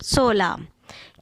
16।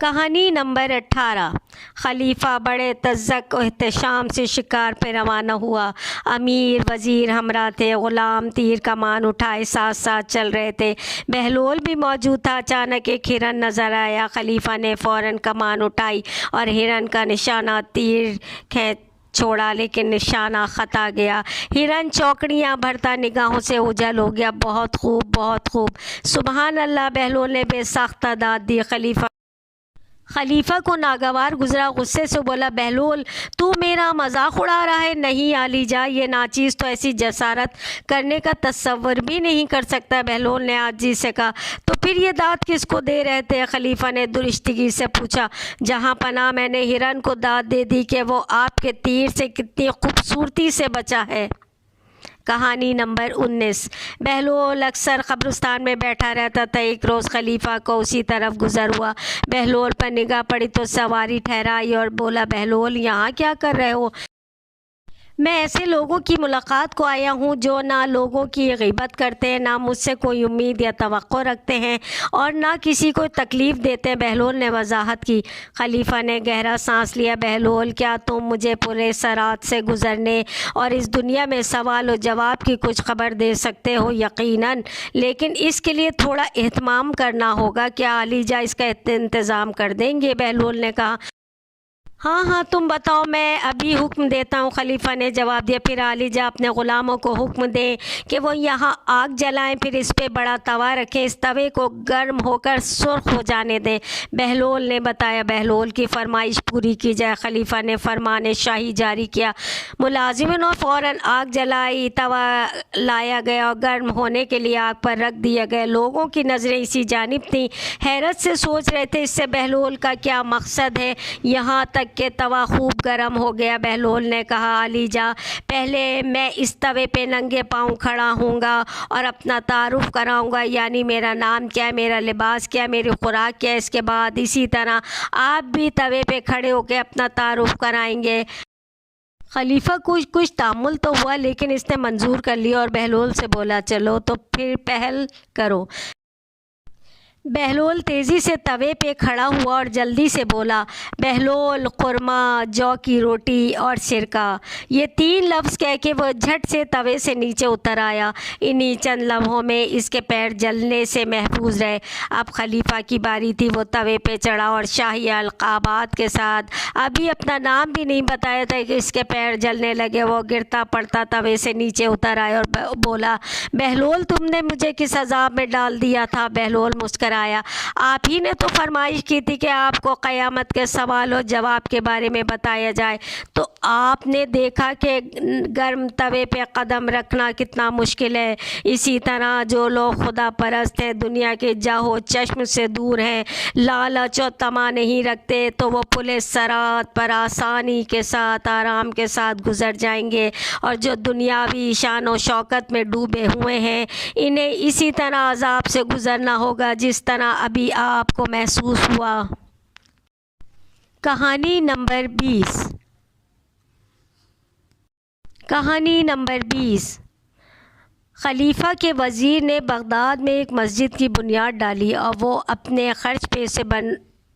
کہانی نمبر 18۔ خلیفہ بڑے تذک و احتشام سے شکار پہ روانہ ہوا۔ امیر وزیر ہمراہ تھے، غلام تیر کمان اٹھائے ساتھ ساتھ چل رہے تھے۔ بہلول بھی موجود تھا۔ اچانک ایک ہرن نظر آیا۔ خلیفہ نے فوراً کمان اٹھائی اور ہرن کا نشانہ تیر کھینچ چھوڑا، لیکن نشانہ خطا گیا۔ ہرن چوکڑیاں بھرتا نگاہوں سے اوجھل ہو گیا۔ بہت خوب، بہت خوب، سبحان اللہ، بہلول نے بے ساختہ داد دی۔ خلیفہ کو ناگوار گزرا، غصے سے بولا، بہلول تو میرا مذاق اڑا رہا ہے؟ نہیں عالی جاں، یہ ناچیز تو ایسی جسارت کرنے کا تصور بھی نہیں کر سکتا۔ بہلول نے عاجزی سے کہا، تو پھر یہ داد کس کو دے رہے تھے؟ خلیفہ نے درشتگی سے پوچھا۔ جہاں پناہ، میں نے ہرن کو داد دے دی کہ وہ آپ کے تیر سے کتنی خوبصورتی سے بچا ہے۔ کہانی نمبر 19۔ بہلول اکثر قبرستان میں بیٹھا رہتا تھا۔ ایک روز خلیفہ کو اسی طرف گزر ہوا۔ بہلول پر نگاہ پڑی تو سواری ٹھہرائی اور بولا، بہلول یہاں کیا کر رہے ہو؟ میں ایسے لوگوں کی ملاقات کو آیا ہوں جو نہ لوگوں کی غیبت کرتے ہیں، نہ مجھ سے کوئی امید یا توقع رکھتے ہیں اور نہ کسی کو تکلیف دیتے ہیں۔ بہلول نے وضاحت کی۔ خلیفہ نے گہرا سانس لیا۔ بہلول، کیا تم مجھے پورے صراط سے گزرنے اور اس دنیا میں سوال و جواب کی کچھ خبر دے سکتے ہو؟ یقیناً، لیکن اس کے لیے تھوڑا اہتمام کرنا ہوگا۔ کیا عالی جاں اس کا انتظام کر دیں گے؟ بہلول نے کہا، ہاں ہاں، تم بتاؤ، میں ابھی حکم دیتا ہوں۔ خلیفہ نے جواب دیا۔ پھر عالی جاں اپنے غلاموں کو حکم دیں کہ وہ یہاں آگ جلائیں، پھر اس پہ بڑا توا رکھیں، اس توے کو گرم ہو کر سرخ ہو جانے دیں۔ بہلول نے بتایا۔ بہلول کی فرمائش پوری کی جائے۔ خلیفہ نے فرمان شاہی جاری کیا۔ ملازمین نے فوراً آگ جلائی، توا لایا گیا اور گرم ہونے کے لیے آگ پر رکھ دیا گیا۔ لوگوں کی نظریں اسی جانب تھیں، حیرت سے سوچ رہے تھے اس سے بہلول کا کیا مقصد ہے۔ یہاں تک کہ توا خوب گرم ہو گیا۔ بہلول نے کہا، عالی جاں، پہلے میں اس توے پہ ننگے پاؤں کھڑا ہوں گا اور اپنا تعارف کراؤں گا، یعنی میرا نام کیا ہے، میرا لباس کیا ہے، میری خوراک کیا ہے۔ اس کے بعد اسی طرح آپ بھی توے پہ کھڑے ہو کے اپنا تعارف کرائیں گے۔ خلیفہ کچھ تامل تو ہوا، لیکن اس نے منظور کر لیا اور بہلول سے بولا، چلو تو پھر پہل کرو۔ بہلول تیزی سے توے پہ کھڑا ہوا اور جلدی سے بولا، بہلول، قورمہ، جو کی روٹی اور سرکہ۔ یہ 3 لفظ کہہ کے وہ جھٹ سے توے سے نیچے اتر آیا۔ انہی چند لمحوں میں اس کے پیر جلنے سے محفوظ رہے۔ اب خلیفہ کی باری تھی۔ وہ توے پہ چڑھا اور شاہی القابات کے ساتھ ابھی اپنا نام بھی نہیں بتایا تھا کہ اس کے پیر جلنے لگے۔ وہ گرتا پڑتا توے سے نیچے اتر آیا اور بولا، بہلول، تم نے مجھے کس عذاب میں ڈال دیا تھا؟ بہلول مسکرایا، آپ ہی نے تو فرمائش کی تھی کہ آپ کو قیامت کے سوال و جواب کے بارے میں بتایا جائے، تو آپ نے دیکھا کہ گرم توے پہ قدم رکھنا کتنا مشکل ہے۔ اسی طرح جو لوگ خدا پرست ہیں، دنیا کے جاہ و چشم سے دور ہیں، لالچ و طمع نہیں رکھتے، تو وہ پل صراط پر آسانی کے ساتھ، آرام کے ساتھ گزر جائیں گے، اور جو دنیاوی شان و شوکت میں ڈوبے ہوئے ہیں، انہیں اسی طرح عذاب سے گزرنا ہوگا جس طرح ابھی آپ کو محسوس ہوا۔ کہانی نمبر 20۔ خلیفہ کے وزیر نے بغداد میں ایک مسجد کی بنیاد ڈالی اور وہ اپنے خرچ پہ اسے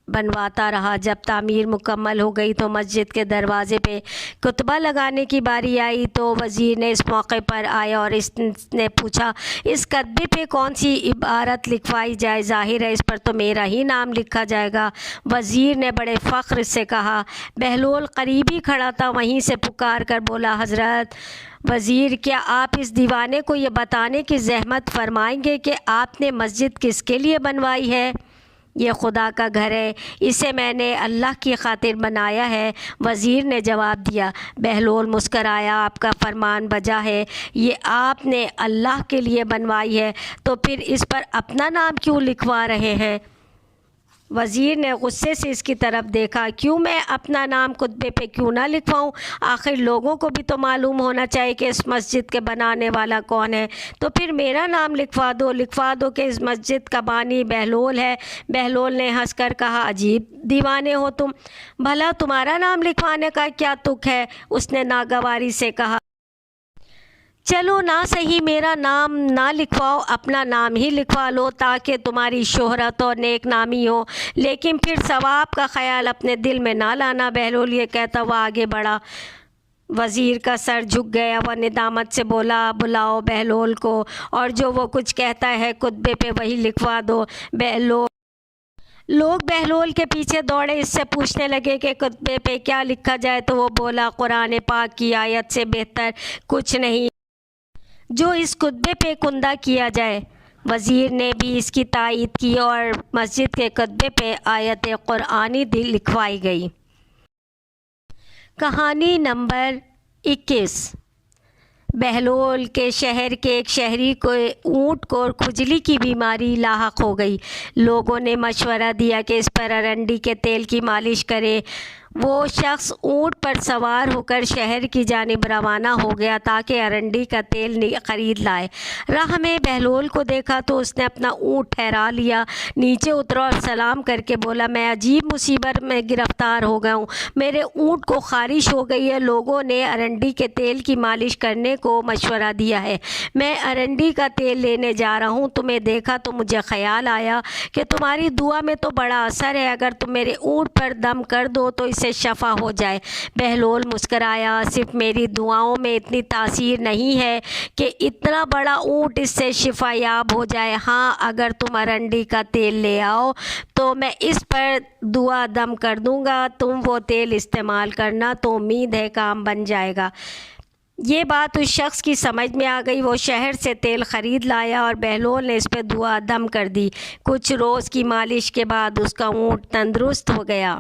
بنواتا رہا۔ جب تعمیر مکمل ہو گئی تو مسجد کے دروازے پہ کتبہ لگانے کی باری آئی تو وزیر نے اس موقع پر آیا اور اس نے پوچھا، اس کتبے پہ کون سی عبارت لکھوائی جائے؟ ظاہر ہے اس پر تو میرا ہی نام لکھا جائے گا۔ وزیر نے بڑے فخر سے کہا۔ بہلول قریب ہی کھڑا تھا، وہیں سے پکار کر بولا، حضرت وزیر، کیا آپ اس دیوانے کو یہ بتانے کی زحمت فرمائیں گے کہ آپ نے مسجد کس کے لیے بنوائی ہے؟ یہ خدا کا گھر ہے، اسے میں نے اللہ کی خاطر بنایا ہے، وزیر نے جواب دیا۔ بہلول مسکرایا، آپ کا فرمان بجا ہے، یہ آپ نے اللہ کے لیے بنوائی ہے، تو پھر اس پر اپنا نام کیوں لکھوا رہے ہیں؟ وزیر نے غصے سے اس کی طرف دیکھا۔ کیوں میں اپنا نام کتبے پہ کیوں نہ لکھواؤں؟ آخر لوگوں کو بھی تو معلوم ہونا چاہیے کہ اس مسجد کے بنانے والا کون ہے۔ تو پھر میرا نام لکھوا دو کہ اس مسجد کا بانی بہلول ہے۔ بہلول نے ہنس کر کہا، عجیب دیوانے ہو تم، بھلا تمہارا نام لکھوانے کا کیا تک ہے؟ اس نے ناگواری سے کہا، چلو نہ صحیح میرا نام نہ لکھواؤ، اپنا نام ہی لکھوا لو تاکہ تمہاری شہرت اور نیک نامی ہو، لیکن پھر ثواب کا خیال اپنے دل میں نہ لانا۔ بہلول یہ کہتا ہوا آگے بڑھا۔ وزیر کا سر جھک گیا، وہ ندامت سے بولا بلاؤ بہلول کو اور جو وہ کچھ کہتا ہے کتبے پہ وہی لکھوا دو۔ لوگ بہلول کے پیچھے دوڑے، اس سے پوچھنے لگے کہ کتبے پہ کیا لکھا جائے، تو وہ بولا قرآن پاک کی آیت سے بہتر کچھ نہیں جو اس کتبے پہ کندہ کیا جائے۔ وزیر نے بھی اس کی تائید کی اور مسجد کے کتبے پہ آیت قرآنی لکھوائی گئی۔ کہانی نمبر 21۔ بہلول کے شہر کے ایک شہری کو اونٹ کو کھجلی کی بیماری لاحق ہو گئی۔ لوگوں نے مشورہ دیا کہ اس پر ارنڈی کے تیل کی مالش کرے۔ وہ شخص اونٹ پر سوار ہو کر شہر کی جانب روانہ ہو گیا تاکہ ارنڈی کا تیل خرید لائے۔ راہ میں بہلول کو دیکھا تو اس نے اپنا اونٹ ٹھہرا لیا، نیچے اترا اور سلام کر کے بولا میں عجیب مصیبت میں گرفتار ہو گیا ہوں، میرے اونٹ کو خارش ہو گئی ہے، لوگوں نے ارنڈی کے تیل کی مالش کرنے کو مشورہ دیا ہے، میں ارنڈی کا تیل لینے جا رہا ہوں، تمہیں دیکھا تو مجھے خیال آیا کہ تمہاری دعا میں تو بڑا اثر ہے، اگر تم میرے اونٹ پر دم کر دو تو سے شفا ہو جائے۔ بہلول مسکرایا، صرف میری دعاؤں میں اتنی تاثیر نہیں ہے کہ اتنا بڑا اونٹ اس سے شفا یاب ہو جائے، ہاں اگر تم ارنڈی کا تیل لے آؤ تو میں اس پر دعا دم کر دوں گا، تم وہ تیل استعمال کرنا تو امید ہے کام بن جائے گا۔ یہ بات اس شخص کی سمجھ میں آ گئی، وہ شہر سے تیل خرید لایا اور بہلول نے اس پہ دعا دم کر دی۔ کچھ روز کی مالش کے بعد اس کا اونٹ تندرست ہو گیا۔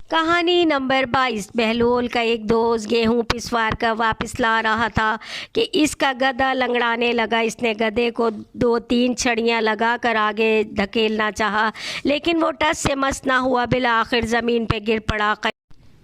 کہانی نمبر 22۔ بہلول کا ایک دوست گیہوں پسوار کر واپس لا رہا تھا کہ اس کا گدھا لنگڑانے لگا۔ اس نے گدھے کو 2-3 چھڑیاں لگا کر آگے دھکیلنا چاہا لیکن وہ ٹس سے مس نہ ہوا، بالآخر زمین پہ گر پڑا۔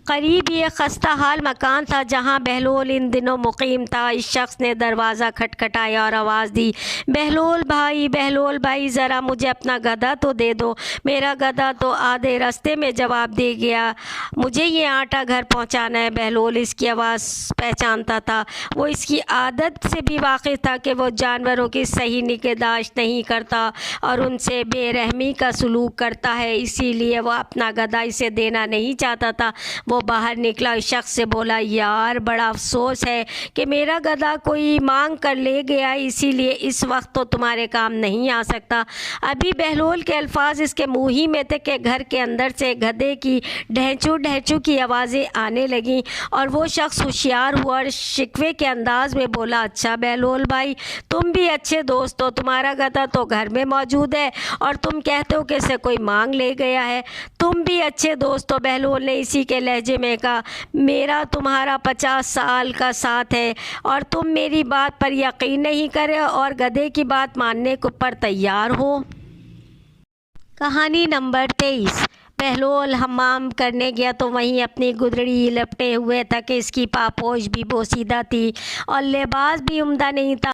قریب یہ خستہ حال مکان تھا جہاں بہلول ان دنوں مقیم تھا۔ اس شخص نے دروازہ کھٹکھٹایا اور آواز دی، بہلول بھائی ذرا مجھے اپنا گدھا تو دے دو۔ میرا گدھا تو آدھے راستے میں جواب دے گیا، مجھے یہ آٹا گھر پہنچانا ہے۔ بہلول اس کی آواز پہچانتا تھا، وہ اس کی عادت سے بھی واقف تھا کہ وہ جانوروں کی صحیح نگہداشت نہیں کرتا اور ان سے بے رحمی کا سلوک کرتا ہے، اسی لیے وہ اپنا گدھا اسے دینا نہیں چاہتا تھا۔ وہ باہر نکلا، اس شخص سے بولا، یار بڑا افسوس ہے کہ میرا گدھا کوئی مانگ کر لے گیا، اسی لیے اس وقت تو تمہارے کام نہیں آ سکتا۔ ابھی بہلول کے الفاظ اس کے منہ ہی میں تھے کہ گھر کے اندر سے گدھے کی ڈھینچو ڈھینچو کی آوازیں آنے لگیں اور وہ شخص ہوشیار ہوا اور شکوے کے انداز میں بولا، اچھا بہلول بھائی تم بھی اچھے دوست ہو، تمہارا گدھا تو گھر میں موجود ہے اور تم کہتے ہو کہ اسے کوئی مانگ لے گیا ہے، تم بھی اچھے دوست ہو۔ بہلول نے اسی کے لہجے میں کہا، میرا تمہارا 50 سال کا ساتھ ہے اور تم میری بات پر یقین نہیں کرے اور گدھے کی بات ماننے پر تیار ہو۔ کہانی نمبر 23۔ بہلول حمام کرنے گیا تو وہیں اپنی گدڑی لپٹے ہوئے تھا کہ اس کی پاپوش بھی بوسیدہ تھی اور لباس بھی عمدہ نہیں تھا۔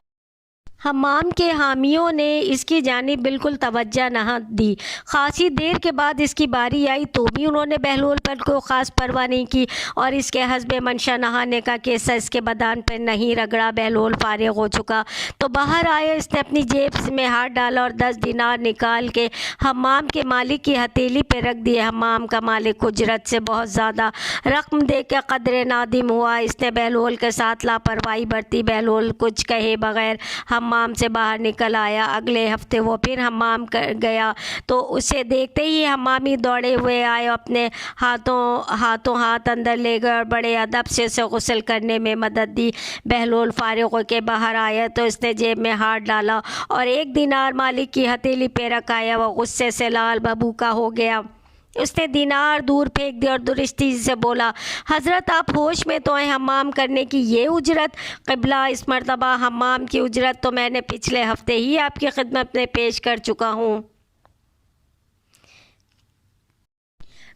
حمام کے حامیوں نے اس کی جانب بالکل توجہ نہ دی۔ خاصی دیر کے بعد اس کی باری آئی تو بھی انہوں نے بہلول پر کوئی خاص پرواہ نہیں کی اور اس کے حسب منشا نہانے کا کیسا اس کے بدن پر نہیں رگڑا۔ بہلول فارغ ہو چکا تو باہر آیا، اس نے اپنی جیب میں ہاتھ ڈالا اور 10 دینار نکال کے حمام کے مالک کی ہتھیلی پہ رکھ دیے۔ حمام کا مالک اجرت سے بہت زیادہ رقم دے کے قدرے نادم ہوا، اس نے بہلول کے ساتھ لاپرواہی برتی۔ بہلول کچھ کہے بغیر حمام سے باہر نکل آیا۔ اگلے ہفتے وہ پھر حمام گیا تو اسے دیکھتے ہی حمامی دوڑے ہوئے آئے، اپنے ہاتھوں ہاتھ اندر لے گئے اور بڑے ادب سے اسے غسل کرنے میں مدد دی۔ بہلول فارغ ہو کے باہر آیا تو اس نے جیب میں ہاتھ ڈالا اور 1 دینار مالک کی ہتھیلی پہ رکھایا۔ وہ غصے سے لال بھبوکا ہو گیا، اس نے دینار دور پھینک دیا اور درستی سے بولا، حضرت آپ ہوش میں تو ہیں، حمام کرنے کی یہ اجرت؟ قبلہ اس مرتبہ حمام کی اجرت تو میں نے پچھلے ہفتے ہی آپ کی خدمت میں پیش کر چکا ہوں۔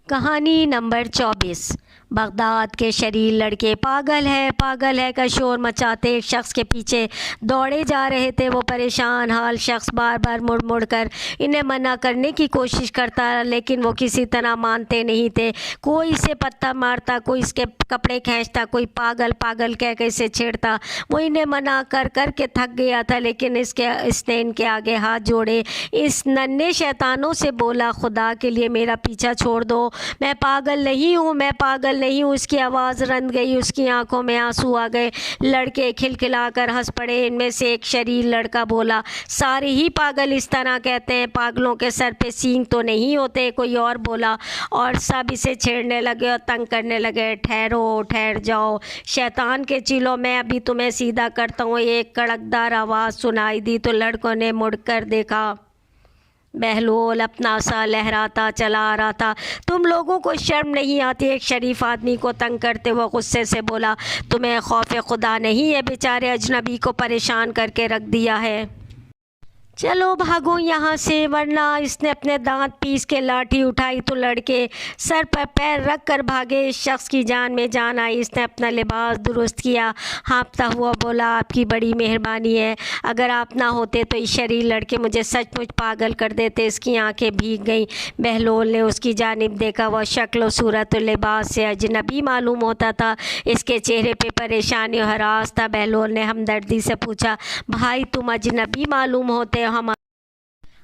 کہانی نمبر 24۔ بغداد کے شریر لڑکے پاگل ہے کا شور مچاتے ایک شخص کے پیچھے دوڑے جا رہے تھے۔ وہ پریشان حال شخص بار بار مڑ کر انہیں منع کرنے کی کوشش کرتا لیکن وہ کسی طرح مانتے نہیں تھے۔ کوئی اسے پتھر مارتا، کوئی اس کے کپڑے کھینچتا، کوئی پاگل کہہ کے اسے چھیڑتا۔ وہ انہیں منع کر کے تھک گیا تھا لیکن اس نے ان کے آگے ہاتھ جوڑے اس ننھے شیطانوں سے بولا، خدا کے لیے میرا پیچھا چھوڑ دو، میں پاگل نہیں ہوں۔ اس کی آواز رند گئی، اس کی آنکھوں میں آنسو آ گئے۔ لڑکے کھلکھلا کر ہنس پڑے۔ ان میں سے ایک شریر لڑکا بولا، سارے ہی پاگل اس طرح کہتے ہیں، پاگلوں کے سر پہ سینگ تو نہیں ہوتے۔ کوئی اور بولا اور سب اسے چھیڑنے لگے اور تنگ کرنے لگے۔ ٹھہر جاؤ شیطان کے چیلوں، میں ابھی تمہیں سیدھا کرتا ہوں۔ ایک کڑکدار آواز سنائی دی تو لڑکوں نے مڑ کر دیکھا۔ بہلول اپنا عصا لہراتا چلا آ رہا تھا۔ تم لوگوں کو شرم نہیں آتی؟ ایک شریف آدمی کو تنگ کرتے ہوئے غصے سے بولا، تمہیں خوف خدا نہیں ہے؟ بیچارے اجنبی کو پریشان کر کے رکھ دیا ہے، چلو بھاگو یہاں سے ورنہ۔ اس نے اپنے دانت پیس کے لاٹھی اٹھائی تو لڑکے سر پر پیر رکھ کر بھاگے۔ اس شخص کی جان میں جان آئی۔ اس نے اپنا لباس درست کیا، ہانپتا ہوا بولا، آپ کی بڑی مہربانی ہے، اگر آپ نہ ہوتے تو اس شریر لڑکے مجھے سچ مچ پاگل کر دیتے۔ اس کی آنکھیں بھیگ گئیں۔ بہلول نے اس کی جانب دیکھا، وہ شکل و صورت و لباس سے اجنبی معلوم ہوتا تھا۔ اس کے چہرے پہ پریشانی و ہراس تھا۔ بہلول نے ہمدردی سے پوچھا، بھائی تم اجنبی معلوم ہوتے،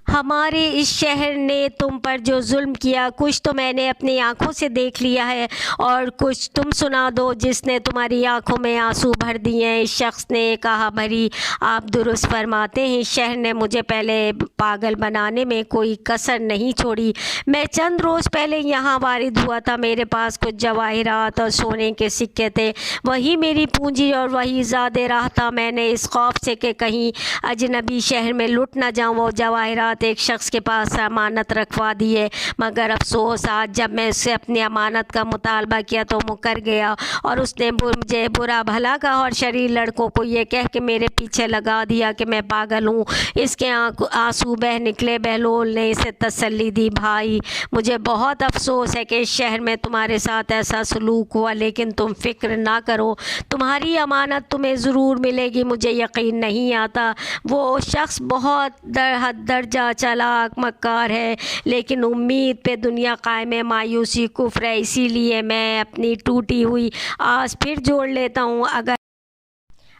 ہمارے اس شہر نے تم پر جو ظلم کیا کچھ تو میں نے اپنی آنکھوں سے دیکھ لیا ہے اور کچھ تم سنا دو جس نے تمہاری آنکھوں میں آنسو بھر دیے ہیں۔ اس شخص نے کہا، بھری آپ درست فرماتے ہیں، اس شہر نے مجھے پہلے پاگل بنانے میں کوئی کسر نہیں چھوڑی۔ میں چند روز پہلے یہاں وارد ہوا تھا، میرے پاس کچھ جواہرات اور سونے کے سکے تھے، وہی میری پونجی اور وہی زاد راہ تھا۔ میں نے اس خوف سے کہ کہیں اجنبی شہر میں لٹ نہ جاؤں وہ جواہرات ایک شخص کے پاس امانت رکھوا دیے، مگر افسوس آج جب میں اس سے اپنی امانت کا مطالبہ کیا تو مکر گیا اور اس نے مجھے برا بھلا کہا اور شریر لڑکوں کو یہ کہہ کے میرے پیچھے لگا دیا کہ میں پاگل ہوں۔ اس کے آنسو بہہ نکلے۔ بہلول نے اسے تسلی دی، بھائی مجھے بہت افسوس ہے کہ اس شہر میں تمہارے ساتھ ایسا سلوک ہوا، لیکن تم فکر نہ کرو، تمہاری امانت تمہیں ضرور ملے گی۔ مجھے یقین نہیں آتا، وہ شخص بہت حد درجہ چالاک مکار ہے، لیکن امید پہ دنیا قائم ہے، مایوسی کفر ہے، اسی لیے میں اپنی ٹوٹی ہوئی آس پھر جوڑ لیتا ہوں۔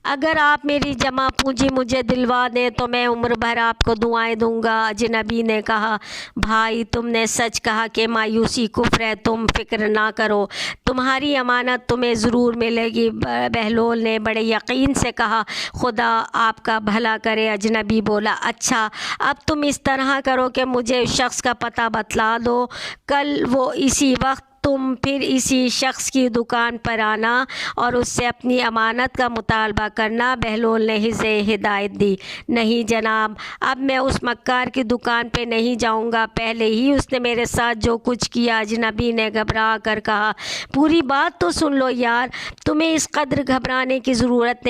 اگر آپ میری جمع پونجی مجھے دلوا دیں تو میں عمر بھر آپ کو دعائیں دوں گا۔ اجنبی نے کہا، بھائی تم نے سچ کہا کہ مایوسی کفر ہے، تم فکر نہ کرو، تمہاری امانت تمہیں ضرور ملے گی۔ بہلول نے بڑے یقین سے کہا، خدا آپ کا بھلا کرے۔ اجنبی بولا، اچھا اب تم اس طرح کرو کہ مجھے اس شخص کا پتہ بتلا دو، کل وہ اسی وقت تم پھر اسی شخص کی دکان پر آنا اور اس سے اپنی امانت کا مطالبہ کرنا۔ بہلول نے اسے ہدایت دی، نہیں جناب، اب میں اس مکار کی دکان پہ نہیں جاؤں گا، پہلے ہی اس نے میرے ساتھ جو کچھ کیا۔ اجنبی نے گھبرا کر کہا، پوری بات تو سن لو یار، تمہیں اس قدر گھبرانے کی ضرورت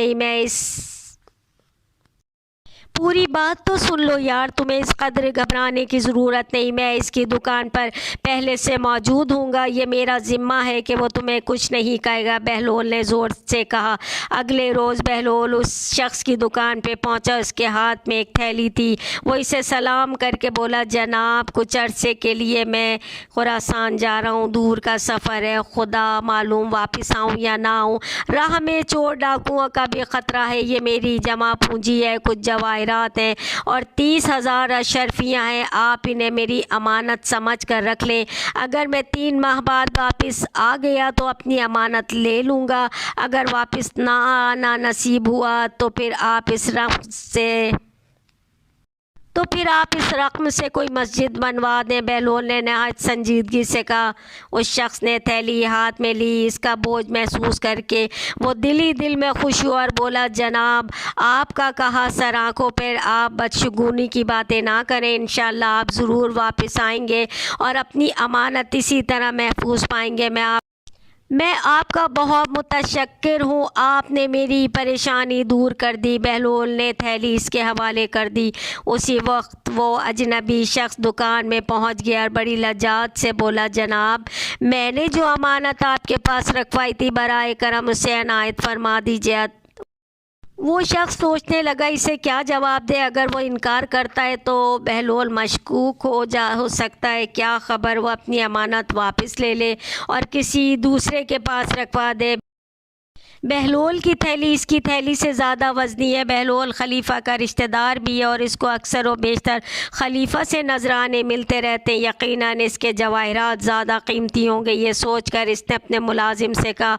نہیں، میں اس کی دکان پر پہلے سے موجود ہوں گا، یہ میرا ذمہ ہے کہ وہ تمہیں کچھ نہیں کہے گا۔ بہلول نے زور سے کہا۔ اگلے روز بہلول اس شخص کی دکان پہ پہنچا، اس کے ہاتھ میں ایک تھیلی تھی۔ وہ اسے سلام کر کے بولا، جناب کچھ عرصے کے لیے میں خراسان جا رہا ہوں، دور کا سفر ہے، خدا معلوم واپس آؤں یا نہ آؤں، راہ میں چور ڈاکوؤں کا بھی خطرہ ہے، یہ میری جمع پونجی ہے، کچھ جواہرات ہیں اور 30,000 اشرفیاں ہیں، آپ انہیں میری امانت سمجھ کر رکھ لیں، اگر میں 3 ماہ بعد واپس آ گیا تو اپنی امانت لے لوں گا، اگر واپس نہ آنا نصیب ہوا تو پھر آپ اس رقم سے کوئی مسجد بنوا دیں۔ بہلول نے نہایت سنجیدگی سے کہا۔ اس شخص نے تھیلی ہاتھ میں لی، اس کا بوجھ محسوس کر کے وہ دل ہی دل میں خوش ہوا اور بولا، جناب آپ کا کہا سر آنکھوں پر، آپ بدشگونی کی باتیں نہ کریں، انشاءاللہ آپ ضرور واپس آئیں گے اور اپنی امانت اسی طرح محفوظ پائیں گے۔ میں آپ کا بہت متشکر ہوں، آپ نے میری پریشانی دور کر دی۔ بہلول نے تھیلی اس کے حوالے کر دی۔ اسی وقت وہ اجنبی شخص دکان میں پہنچ گیا اور بڑی لجاجت سے بولا، جناب، میں نے جو امانت آپ کے پاس رکھوائی تھی برائے کرم اسے عنایت فرما دیجیے۔ وہ شخص سوچنے لگا اسے کیا جواب دے، اگر وہ انکار کرتا ہے تو بہلول مشکوک ہو سکتا ہے، کیا خبر وہ اپنی امانت واپس لے لے اور کسی دوسرے کے پاس رکھوا دے۔ بہلول کی تھیلی اس کی تھیلی سے زیادہ وزنی ہے۔ بہلول خلیفہ کا رشتہ دار بھی ہے اور اس کو اکثر و بیشتر خلیفہ سے نذرانے ملتے رہتے ہیں، یقیناً اس کے جواہرات زیادہ قیمتی ہوں گے۔ یہ سوچ کر اس نے اپنے ملازم سے کہا،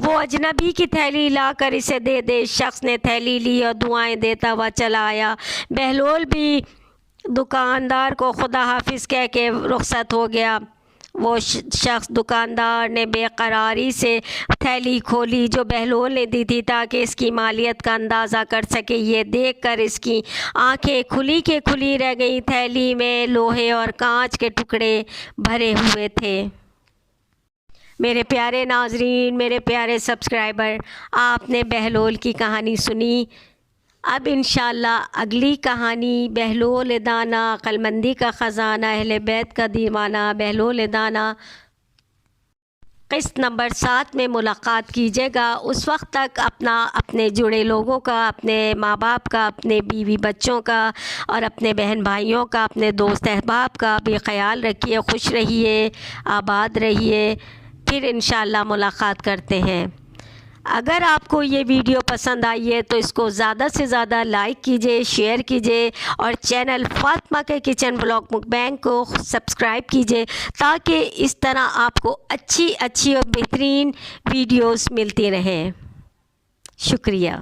وہ اجنبی کی تھیلی لا کر اسے دے دے۔ شخص نے تھیلی لی اور دعائیں دیتا ہوا چلا آیا۔ بہلول بھی دکاندار کو خدا حافظ کہہ کے رخصت ہو گیا۔ وہ شخص دکاندار نے بے قراری سے تھیلی کھولی جو بہلول نے دی تھی تاکہ اس کی مالیت کا اندازہ کر سکے۔ یہ دیکھ کر اس کی آنکھیں کھلی کے کھلی رہ گئیں۔ تھیلی میں لوہے اور کانچ کے ٹکڑے بھرے ہوئے تھے۔ میرے پیارے ناظرین، میرے پیارے سبسکرائبر، آپ نے بہلول کی کہانی سنی۔ اب انشاءاللہ اگلی کہانی بہلول دانا، عقلمندی کا خزانہ، اہل بیت کا دیوانہ، بہلول دانا، قسط نمبر 7 میں ملاقات کیجیے گا۔ اس وقت تک اپنے جڑے لوگوں کا، اپنے ماں باپ کا، اپنے بیوی بچوں کا اور اپنے بہن بھائیوں کا، اپنے دوست احباب کا بھی خیال رکھیے۔ خوش رہیے، آباد رہیے۔ پھر انشاءاللہ ملاقات کرتے ہیں۔ اگر آپ کو یہ ویڈیو پسند آئی ہے تو اس کو زیادہ سے زیادہ لائک کیجئے، شیئر کیجئے اور چینل فاطمہ کے کچن بلاگ مکبینگ کو سبسکرائب کیجئے تاکہ اس طرح آپ کو اچھی اور بہترین ویڈیوز ملتی رہیں۔ شکریہ۔